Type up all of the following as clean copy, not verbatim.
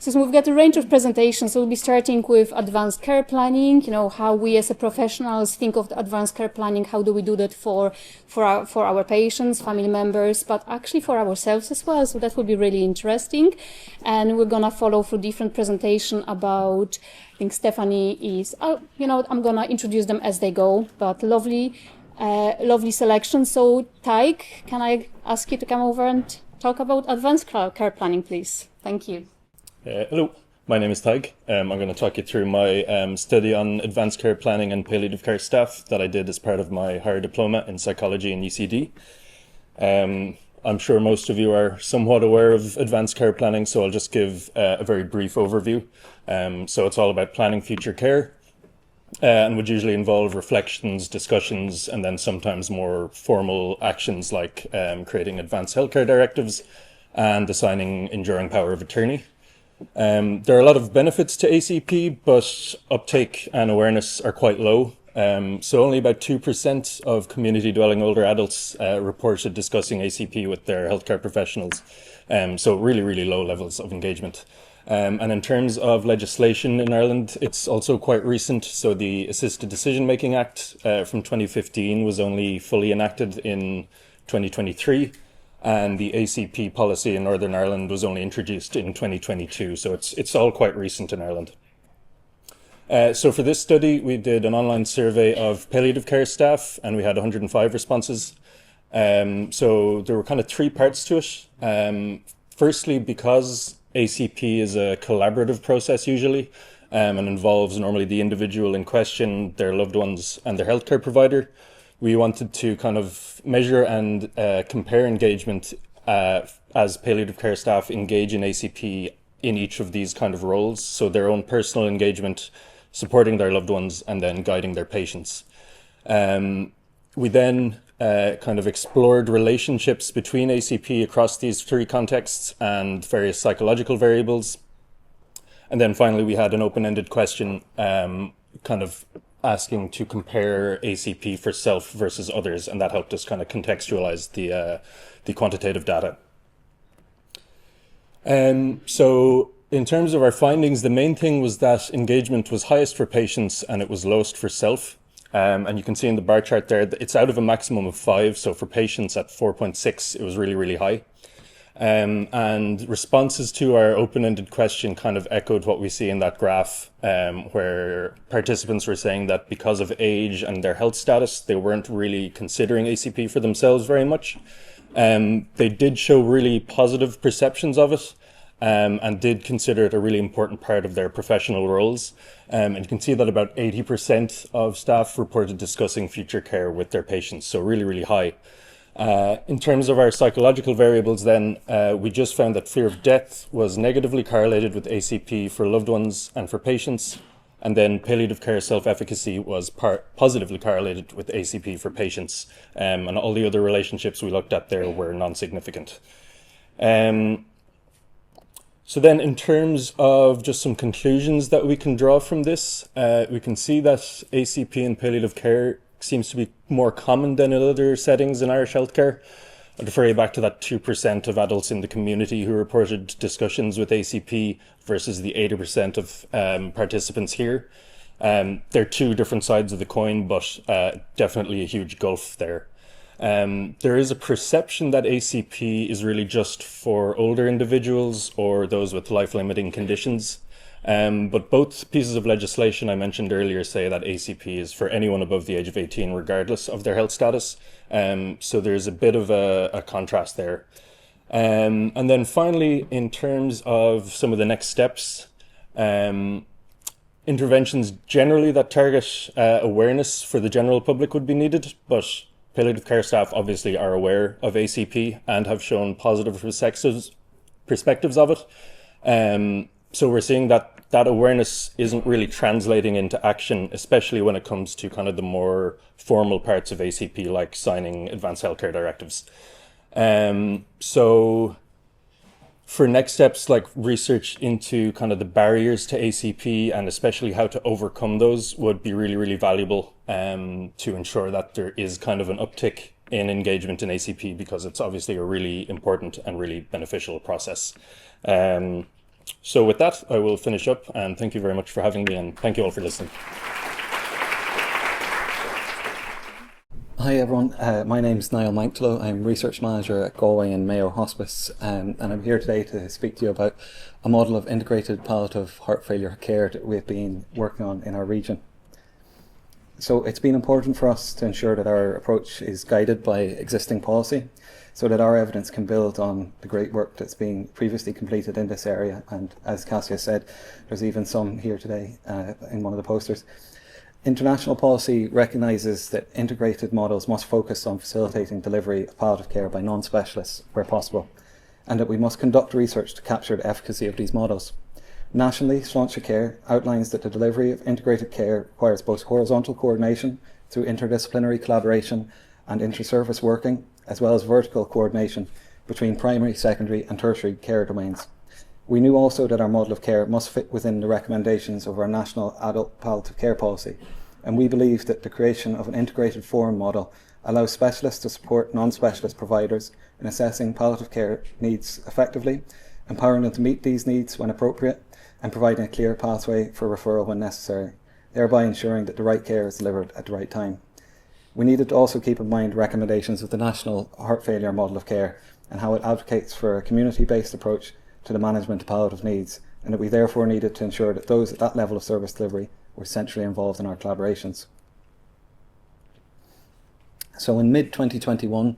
So we've got a range of presentations. So we'll be starting with advanced care planning, how we as a professionals think of the advanced care planning, how do we do that for our patients, family members, but actually for ourselves as well. So that will be really interesting. And we're going to follow through different presentation about, I think Stephanie is, I'm going to introduce them as they go, but lovely selection. So Taig, can I ask you to come over and talk about advanced care planning, please? Thank you. Hello, my name is Taig. I'm going to talk you through my study on advanced care planning and palliative care staff that I did as part of my higher diploma in psychology and UCD. I'm sure most of you are somewhat aware of advanced care planning, so I'll just give a very brief overview. So it's all about planning future care and would usually involve reflections, discussions, and then sometimes more formal actions like creating advanced healthcare directives and assigning enduring power of attorney. There are a lot of benefits to ACP, but uptake and awareness are quite low. So only about 2% of community dwelling older adults reported discussing ACP with their healthcare professionals. So really, really low levels of engagement. And in terms of legislation in Ireland, it's also quite recent. So the Assisted Decision Making Act from 2015 was only fully enacted in 2023. And the ACP policy in Northern Ireland was only introduced in 2022. So it's all quite recent in Ireland. So for this study, we did an online survey of palliative care staff, and we had 105 responses. So there were kind of three parts to it. Firstly, because ACP is a collaborative process usually, and involves normally the individual in question, their loved ones, and their healthcare provider, we wanted to kind of measure and compare engagement as palliative care staff engage in ACP in each of these kind of roles. So their own personal engagement, supporting their loved ones, and then guiding their patients. We then kind of explored relationships between ACP across these three contexts and various psychological variables. And then finally, we had an open-ended question kind of asking to compare ACP for self versus others, and that helped us kind of contextualize the quantitative data. So in terms of our findings, the main thing was that engagement was highest for patients and it was lowest for self. And you can see in the bar chart there that it's out of a maximum of 5. So for patients at 4.6, it was really, really high. And responses to our open-ended question kind of echoed what we see in that graph, where participants were saying that because of age and their health status, they weren't really considering ACP for themselves very much. They did show really positive perceptions of it, and did consider it a really important part of their professional roles. And you can see that about 80% of staff reported discussing future care with their patients, so really, really high. In terms of our psychological variables then, we just found that fear of death was negatively correlated with ACP for loved ones and for patients, and then palliative care self-efficacy was positively correlated with ACP for patients, and all the other relationships we looked at there were non-significant. So then in terms of just some conclusions that we can draw from this, we can see that ACP in palliative care seems to be more common than in other settings in Irish healthcare. I'll refer you back to that 2% of adults in the community who reported discussions with ACP versus the 80% of participants here. They're two different sides of the coin, but definitely a huge gulf there. There is a perception that ACP is really just for older individuals or those with life-limiting conditions. But both pieces of legislation I mentioned earlier say that ACP is for anyone above the age of 18, regardless of their health status. So there's a bit of a contrast there. And then finally, in terms of some of the next steps, interventions generally that target awareness for the general public would be needed, but palliative care staff obviously are aware of ACP and have shown positive perspectives of it. So we're seeing that awareness isn't really translating into action, especially when it comes to kind of the more formal parts of ACP, like signing advanced healthcare directives. So for next steps, like research into kind of the barriers to ACP and especially how to overcome those would be really, really valuable to ensure that there is kind of an uptick in engagement in ACP, because it's obviously a really important and really beneficial process. So with that, I will finish up, and thank you very much for having me, and thank you all for listening. Hi everyone, my name is Niall Manklow. I'm Research Manager at Galway and Mayo Hospice, and I'm here today to speak to you about a model of integrated palliative heart failure care that we've been working on in our region. So it's been important for us to ensure that our approach is guided by existing policy, so that our evidence can build on the great work that's been previously completed in this area. And as Cassia said, there's even some here today in one of the posters. International policy recognises that integrated models must focus on facilitating delivery of palliative care by non-specialists where possible, and that we must conduct research to capture the efficacy of these models. Nationally, Sláinte Care outlines that the delivery of integrated care requires both horizontal coordination through interdisciplinary collaboration and inter-service working, as well as vertical coordination between primary, secondary and tertiary care domains. We knew also that our model of care must fit within the recommendations of our National Adult Palliative Care Policy, and we believe that the creation of an integrated forum model allows specialists to support non-specialist providers in assessing palliative care needs effectively, empowering them to meet these needs when appropriate, and providing a clear pathway for referral when necessary, thereby ensuring that the right care is delivered at the right time. We needed to also keep in mind recommendations of the National Heart Failure Model of Care and how it advocates for a community-based approach to the management of palliative needs, and that we therefore needed to ensure that those at that level of service delivery were centrally involved in our collaborations. So in mid-2021,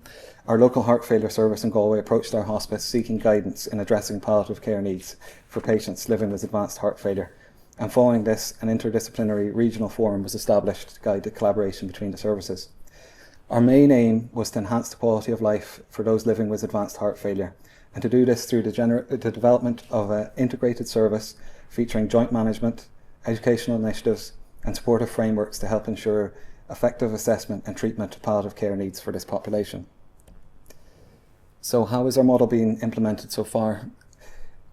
our local heart failure service in Galway approached our hospice seeking guidance in addressing palliative care needs for patients living with advanced heart failure. And following this, an interdisciplinary regional forum was established to guide the collaboration between the services. Our main aim was to enhance the quality of life for those living with advanced heart failure, and to do this through the development of an integrated service featuring joint management, educational initiatives and supportive frameworks to help ensure effective assessment and treatment of palliative care needs for this population. So how is our model being implemented so far?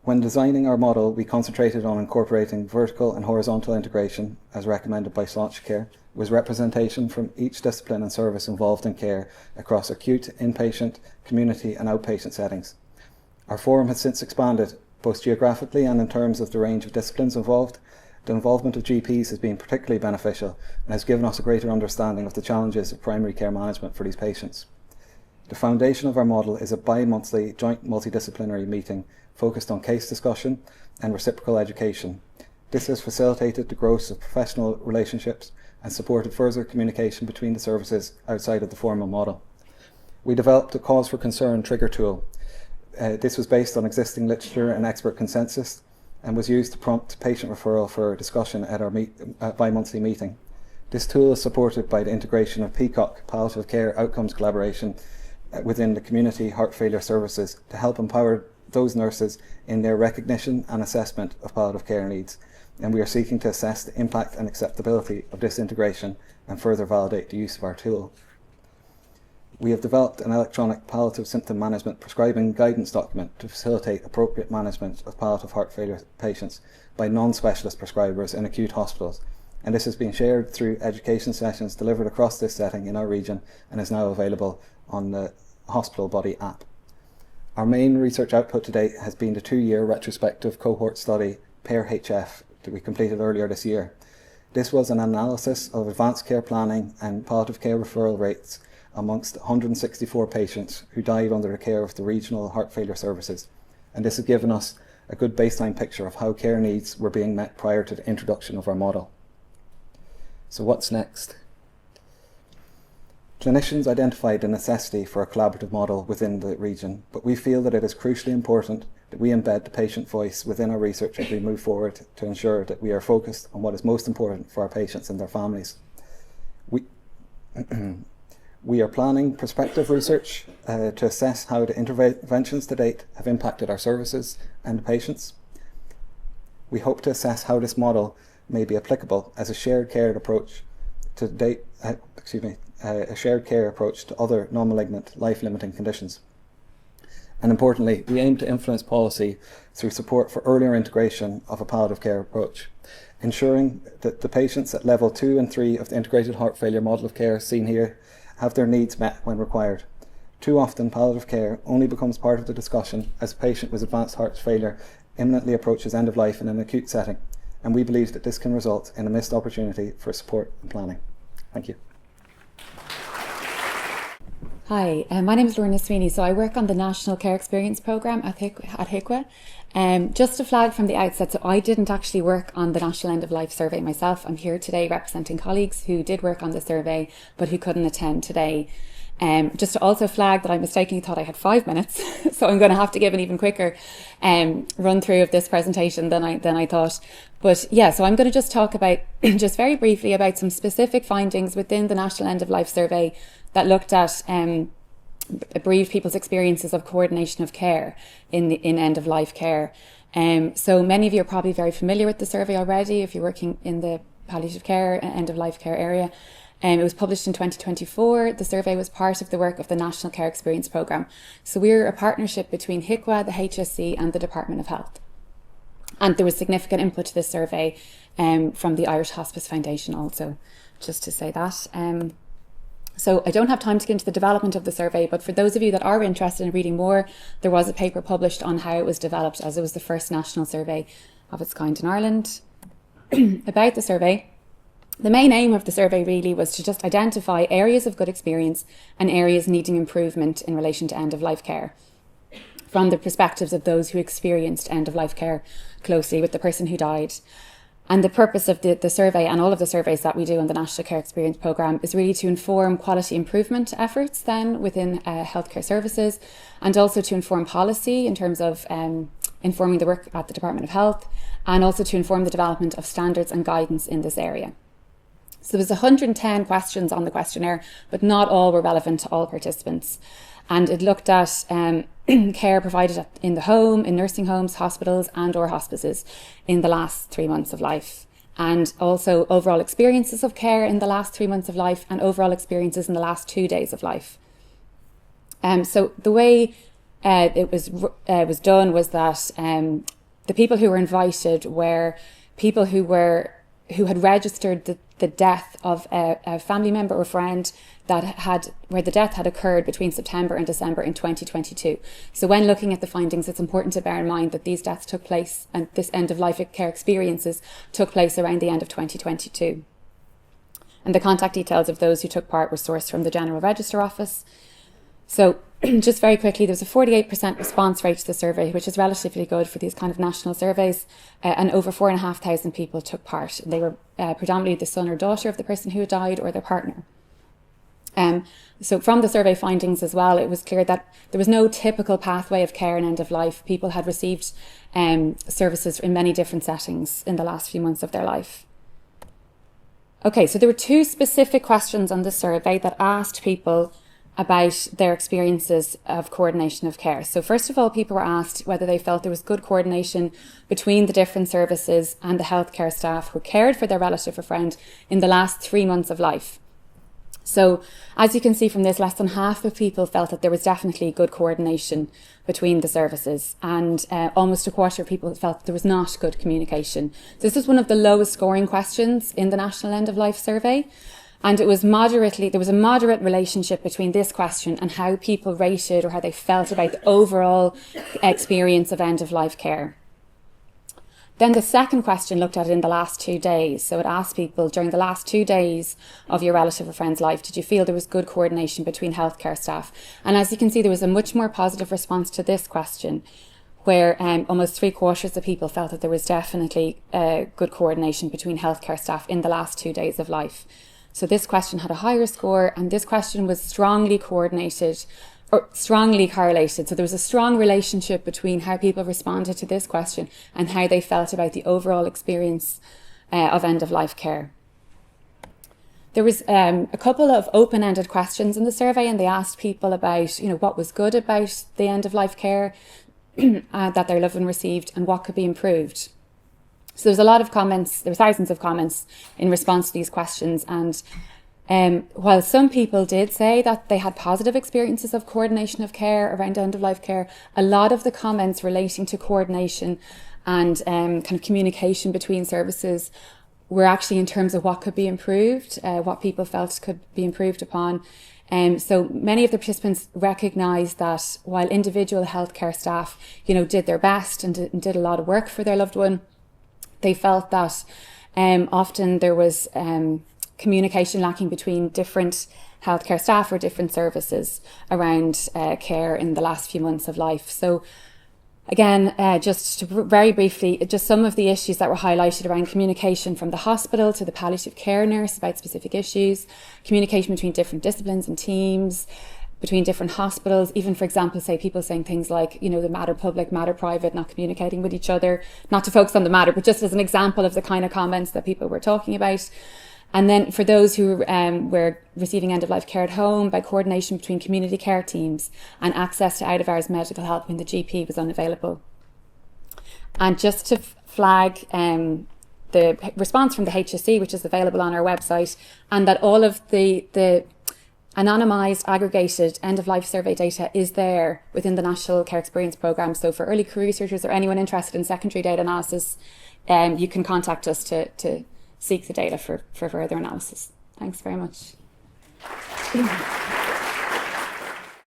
When designing our model, we concentrated on incorporating vertical and horizontal integration, as recommended by Sláinte Care, with representation from each discipline and service involved in care across acute, inpatient, community and outpatient settings. Our forum has since expanded, both geographically and in terms of the range of disciplines involved. The involvement of GPs has been particularly beneficial and has given us a greater understanding of the challenges of primary care management for these patients. The foundation of our model is a bi-monthly joint multidisciplinary meeting focused on case discussion and reciprocal education. This has facilitated the growth of professional relationships and supported further communication between the services outside of the formal model. We developed a cause for concern trigger tool. This was based on existing literature and expert consensus and was used to prompt patient referral for discussion at our bi-monthly meeting. This tool is supported by the integration of PCOC, Palliative Care Outcomes Collaboration, within the community heart failure services to help empower those nurses in their recognition and assessment of palliative care needs. And we are seeking to assess the impact and acceptability of this integration and further validate the use of our tool. We have developed an electronic palliative symptom management prescribing guidance document to facilitate appropriate management of palliative heart failure patients by non-specialist prescribers in acute hospitals, and this has been shared through education sessions delivered across this setting in our region and is now available on the Hospital Body app. Our main research output to date has been the 2-year retrospective cohort study PAIR-HF that we completed earlier this year. This was an analysis of advanced care planning and palliative care referral rates amongst 164 patients who died under the care of the regional heart failure services, and this has given us a good baseline picture of how care needs were being met prior to the introduction of our model. So what's next? Clinicians identified the necessity for a collaborative model within the region, but we feel that it is crucially important that we embed the patient voice within our research as we move forward to ensure that we are focused on what is most important for our patients and their families. We are planning prospective research to assess how the interventions to date have impacted our services and the patients. We hope to assess how this model may be applicable as a shared care approach to a shared care approach to other non-malignant, life-limiting conditions. And importantly, we aim to influence policy through support for earlier integration of a palliative care approach, ensuring that the patients at level 2 and 3 of the integrated heart failure model of care seen here have their needs met when required. Too often, palliative care only becomes part of the discussion as a patient with advanced heart failure imminently approaches end of life in an acute setting, and we believe that this can result in a missed opportunity for support and planning. Thank you. Hi, my name is Lorna Sweeney. So I work on the National Care Experience Programme at AIIHPC. Just to flag from the outset, so I didn't actually work on the National End of Life Survey myself. I'm here today representing colleagues who did work on the survey but who couldn't attend today. Just to also flag that I mistakenly thought I had 5 minutes, so I'm going to have to give an even quicker run through of this presentation than I thought. But yeah, so I'm going to just talk about, just very briefly, about some specific findings within the National End of Life Survey that looked at bereaved people's experiences of coordination of care in end of life care. So many of you are probably very familiar with the survey already if you're working in the palliative care and end of life care area. It was published in 2024. The survey was part of the work of the National Care Experience Programme. So we're a partnership between HIQA, the HSC and the Department of Health. And there was significant input to this survey from the Irish Hospice Foundation also, just to say that. So I don't have time to get into the development of the survey, but for those of you that are interested in reading more, there was a paper published on how it was developed, as it was the first national survey of its kind in Ireland. About the survey, the main aim of the survey really was to just identify areas of good experience and areas needing improvement in relation to end-of-life care, from the perspectives of those who experienced end-of-life care closely with the person who died. And the purpose of the survey, and all of the surveys that we do on the National Care Experience Programme, is really to inform quality improvement efforts then within healthcare services, and also to inform policy in terms of informing the work at the Department of Health, and also to inform the development of standards and guidance in this area. So there was 110 questions on the questionnaire, but not all were relevant to all participants. And it looked at care provided in the home, in nursing homes, hospitals and/or hospices in the last 3 months of life. And also overall experiences of care in the last 3 months of life and overall experiences in the last 2 days of life. So the way it was done was that the people who were invited were people who had registered the death of a family member or friend where the death had occurred between September and December in 2022. So when looking at the findings, it's important to bear in mind that these deaths took place, and this end-of-life care experiences took place around the end of 2022. And the contact details of those who took part were sourced from the General Register Office. So just very quickly, there's a 48% response rate to the survey, which is relatively good for these kind of national surveys, and over 4,500 people took part. They were predominantly the son or daughter of the person who had died or their partner. So from the survey findings as well, it was clear that there was no typical pathway of care in end of life. People had received services in many different settings in the last few months of their life. Okay, so there were 2 specific questions on the survey that asked people about their experiences of coordination of care. So first of all, people were asked whether they felt there was good coordination between the different services and the healthcare staff who cared for their relative or friend in the last 3 months of life. So as you can see from this, less than half of people felt that there was definitely good coordination between the services, and almost a quarter of people felt that there was not good communication. So this was one of the lowest scoring questions in the National End of Life Survey. And there was a moderate relationship between this question and how people rated or how they felt about the overall experience of end-of-life care. Then the second question looked at it in the last 2 days. So it asked people, during the last 2 days of your relative or friend's life, did you feel there was good coordination between healthcare staff? And as you can see, there was a much more positive response to this question, where almost 3/4 of people felt that there was definitely good coordination between healthcare staff in the last 2 days of life. So this question had a higher score, and this question was strongly coordinated or strongly correlated. So there was a strong relationship between how people responded to this question and how they felt about the overall experience of end-of-life care. There was a couple of open-ended questions in the survey, and they asked people about, what was good about the end-of-life care that their loved one received and what could be improved. So there was a lot of comments, there were thousands of comments in response to these questions. And while some people did say that they had positive experiences of coordination of care around end-of-life care, a lot of the comments relating to coordination and kind of communication between services were actually in terms of what could be improved, what people felt could be improved upon. So many of the participants recognised that while individual healthcare staff, did their best and did a lot of work for their loved one, they felt that often there was communication lacking between different healthcare staff or different services around care in the last few months of life. So again, just very briefly, just some of the issues that were highlighted around communication from the hospital to the palliative care nurse about specific issues, communication between different disciplines and teams, between different hospitals, even, for example, say people saying things like, the matter public, matter private, not communicating with each other, not to focus on the matter, but just as an example of the kind of comments that people were talking about. And then for those who were receiving end-of-life care at home, by coordination between community care teams and access to out-of-hours medical help when the GP was unavailable. And just to flag the response from the HSE, which is available on our website, and that all of the anonymised, aggregated end-of-life survey data is there within the National Care Experience Programme. So for early career researchers or anyone interested in secondary data analysis, you can contact us to seek the data for further analysis. Thanks very much.